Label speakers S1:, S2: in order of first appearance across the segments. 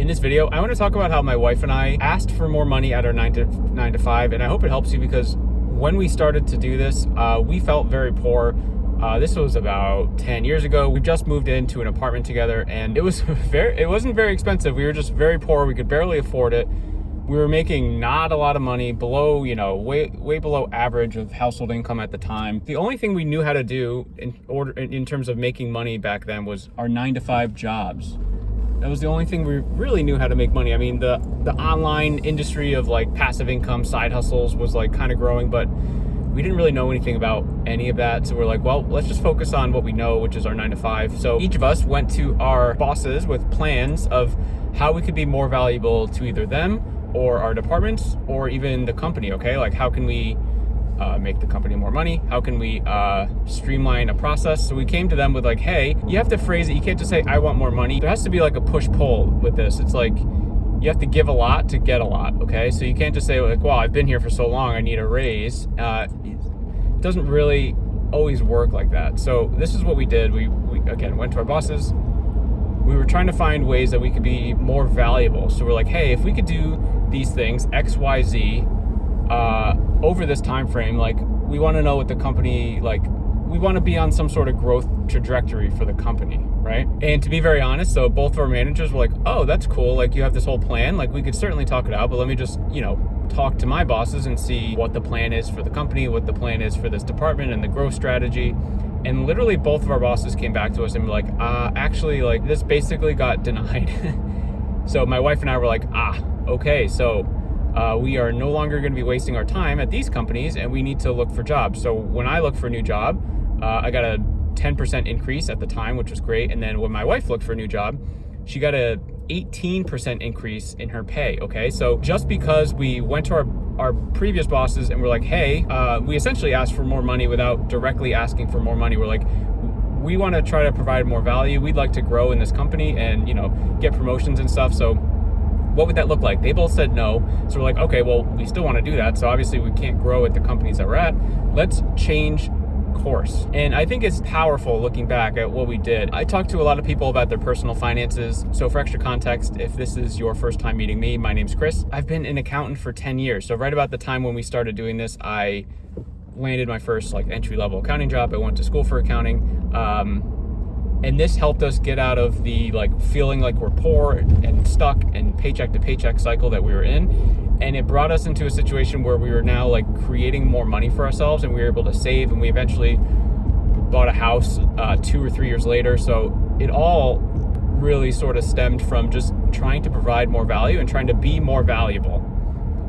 S1: In this video, I want to talk about how my wife and I asked for more money at our 9 to 5, and I hope it helps you because when we started to do this, we felt very poor. This was about 10 years ago. We just moved into an apartment together, and it wasn't very expensive. We were just very poor. We could barely afford it. We were making not a lot of money, below, way below average of household income at the time. The only thing we knew how to do in terms of making money back then was our 9 to 5 jobs. That was the only thing we really knew how to make money. I mean, the online industry of like passive income, side hustles was like kind of growing, but we didn't really know anything about any of that. So we're like, well, let's just focus on what we know, which is our 9 to 5. So each of us went to our bosses with plans of how we could be more valuable to either them or our departments or even the company, okay? Like how can we make the company more money? How can we streamline a process? So we came to them with like, hey, you have to phrase it. You can't just say, I want more money. There has to be like a push-pull with this. It's like, you have to give a lot to get a lot, okay? So you can't just say like, well, I've been here for so long, I need a raise. It doesn't really always work like that. So this is what we did. We again, went to our bosses. We were trying to find ways that we could be more valuable. So we're like, hey, if we could do these things, X, Y, Z, over this time frame, like we want to know what the company, like we want to be on some sort of growth trajectory for the company, right? And to be very honest, so both of our managers were like, oh, that's cool, like you have this whole plan, like we could certainly talk it out, but let me just talk to my bosses and see what the plan is for the company, what the plan is for this department and the growth strategy. And literally both of our bosses came back to us and were like, actually, like this basically got denied. So my wife and I were like, okay, so we are no longer going to be wasting our time at these companies and we need to look for jobs. So when I looked for a new job, I got a 10% increase at the time, which was great. And then when my wife looked for a new job, she got a 18% increase in her pay, okay? So just because we went to our previous bosses and we're like, hey, we essentially asked for more money without directly asking for more money. We're like, we want to try to provide more value. We'd like to grow in this company and, get promotions and stuff. So what would that look like? They both said no. So we're like, okay, well, we still want to do that. So obviously we can't grow at the companies that we're at. Let's change course. And I think it's powerful looking back at what we did. I talked to a lot of people about their personal finances. So for extra context, if this is your first time meeting me, my name's Chris. I've been an accountant for 10 years. So right about the time when we started doing this, I landed my first entry-level accounting job. I went to school for accounting. And this helped us get out of the feeling like we're poor and stuck and paycheck to paycheck cycle that we were in. And it brought us into a situation where we were now creating more money for ourselves and we were able to save, and we eventually bought a house 2 or 3 years later. So it all really sort of stemmed from just trying to provide more value and trying to be more valuable.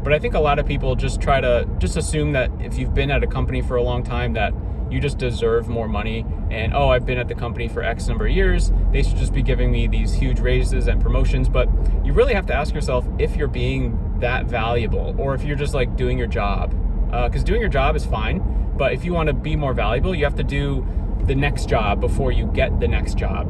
S1: But I think a lot of people just try to assume that if you've been at a company for a long time that you just deserve more money, and I've been at the company for X number of years, they should just be giving me these huge raises and promotions. But you really have to ask yourself if you're being that valuable or if you're just doing your job, because doing your job is fine, but if you want to be more valuable, you have to do the next job before you get the next job.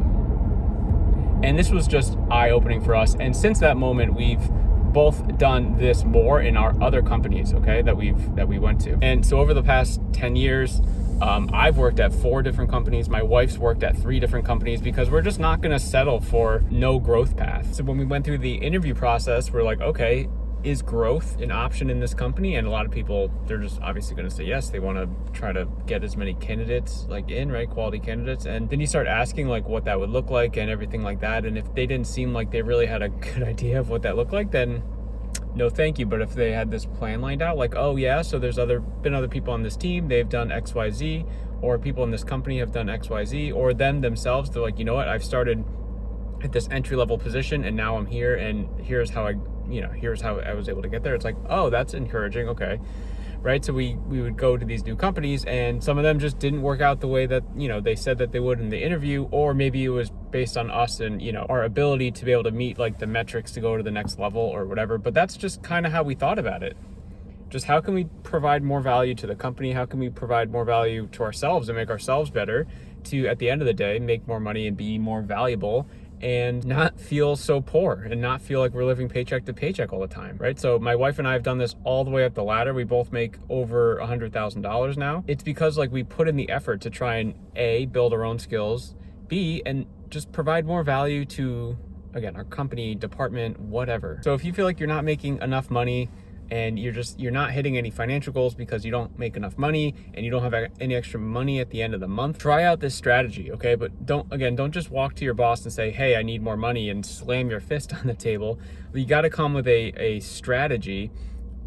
S1: And this was just eye-opening for us, and since that moment we've both done this more in our other companies, okay, that we went to. And so over the past 10 years, I've worked at 4 different companies. My wife's worked at 3 different companies because we're just not going to settle for no growth path. So when we went through the interview process, we're like, okay, is growth an option in this company? And a lot of people, they're just obviously going to say yes. They want to try to get as many candidates in, right? Quality candidates. And then you start asking what that would look like and everything like that. And if they didn't seem like they really had a good idea of what that looked like, then no thank you. But if they had this plan lined out, oh yeah, so there's been other people on this team, they've done XYZ, or people in this company have done XYZ, or them themselves, they're like, you know what, I've started at this entry-level position and now I'm here, and here's how I was able to get there. It's like, oh, that's encouraging, okay. Right? So we would go to these new companies, and some of them just didn't work out the way that, they said that they would in the interview, or maybe it was based on us and, our ability to be able to meet the metrics to go to the next level or whatever. But that's just kind of how we thought about it. Just how can we provide more value to the company? How can we provide more value to ourselves and make ourselves better to, at the end of the day, make more money and be more valuable and not feel so poor and not feel like we're living paycheck to paycheck all the time, right? So my wife and I have done this all the way up the ladder. We both make over $100,000 now. It's because we put in the effort to try and A, build our own skills, B, and just provide more value to again, our company, department, whatever. So if you feel like you're not making enough money and you're not hitting any financial goals because you don't make enough money and you don't have any extra money at the end of the month, try out this strategy, okay? But don't just walk to your boss and say, hey, I need more money, and slam your fist on the table. You got to come with a strategy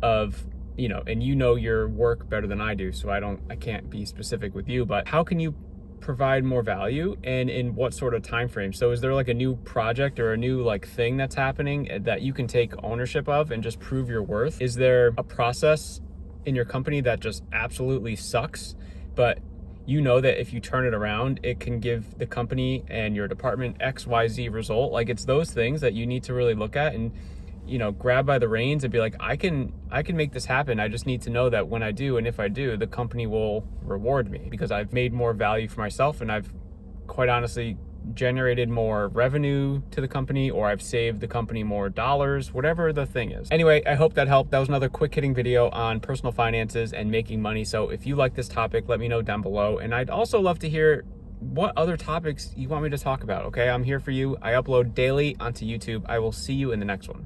S1: of, and your work better than I do, so I can't be specific with you, but how can you provide more value and in what sort of time frame? So is there like a new project or a new like thing that's happening that you can take ownership of and just prove your worth? Is there a process in your company that just absolutely sucks, but you know that if you turn it around, it can give the company and your department XYZ result? Like, it's those things that you need to really look at and grab by the reins and be like, I can make this happen. I just need to know that when I do, and if I do, the company will reward me because I've made more value for myself, and I've quite honestly generated more revenue to the company, or I've saved the company more dollars, whatever the thing is. Anyway, I hope that helped. That was another quick hitting video on personal finances and making money. So if you like this topic, let me know down below. And I'd also love to hear what other topics you want me to talk about, okay? I'm here for you. I upload daily onto YouTube. I will see you in the next one.